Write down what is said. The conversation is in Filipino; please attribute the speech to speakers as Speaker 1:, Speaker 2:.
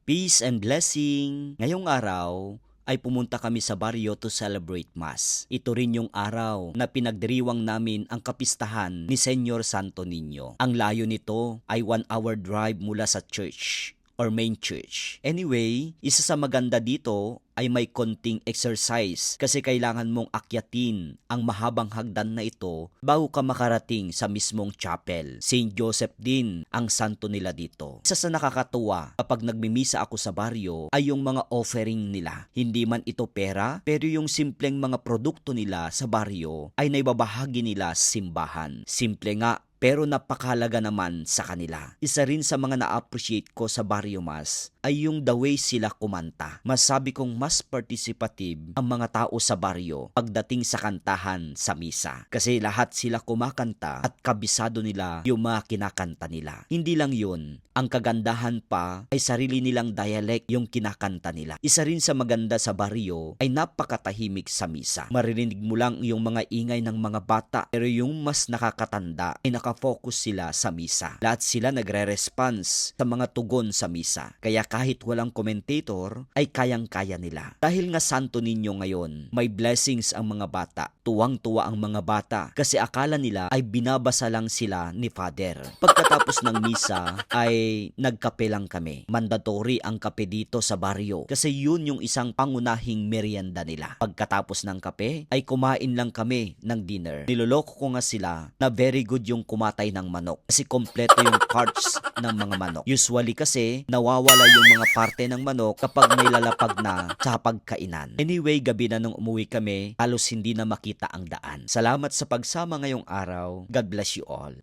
Speaker 1: Peace and blessing! Ngayong araw ay pumunta kami sa baryo to celebrate Mass. Ito rin yung araw na pinagdiriwang namin ang kapistahan ni Senyor Santo Niño. Ang layo nito ay 1 hour drive mula sa church or main church. Anyway, isa sa maganda dito ay may konting exercise kasi kailangan mong akyatin ang mahabang hagdan na ito bago ka makarating sa mismong chapel. Saint Joseph din ang santo nila dito. Isa sa nakakatuwa kapag nagmimisa ako sa baryo ay yung mga offering nila. Hindi man ito pera, pero yung simpleng mga produkto nila sa baryo ay naibabahagi nila sa simbahan. Simple nga, pero napakahalaga naman sa kanila. Isa rin sa mga na-appreciate ko sa Barrio Mass ay yung the way sila kumanta. Masabi kong mas participative ang mga tao sa baryo pagdating sa kantahan sa misa. Kasi lahat sila kumakanta at kabisado nila yung mga kinakanta nila. Hindi lang yun, ang kagandahan pa ay sarili nilang dialect yung kinakanta nila. Isa rin sa maganda sa baryo ay napakatahimik sa misa. Maririnig mo lang yung mga ingay ng mga bata, pero yung mas nakakatanda ay nakafocus sila sa misa. Lahat sila nagre-response sa mga tugon sa misa. Kaya kahit walang commentator, ay kayang-kaya nila. Dahil nga Santo Niño ngayon, may blessings ang mga bata. Tuwang-tuwa ang mga bata kasi akala nila ay binabasa lang sila ni Father. Pagkatapos ng misa ay nagkape lang kami. Mandatory ang kape dito sa baryo kasi yun yung isang pangunahing merienda nila. Pagkatapos ng kape ay kumain lang kami ng dinner. Niloloko ko nga sila na very good yung kumatay ng manok kasi kompleto yung parts ng mga manok. Usually kasi nawawala yung mga parte ng manok kapag may lalapag na sa pagkainan. Anyway, gabi na nung umuwi kami, halos hindi na makita ang daan. Salamat sa pagsama ngayong araw. God bless you all.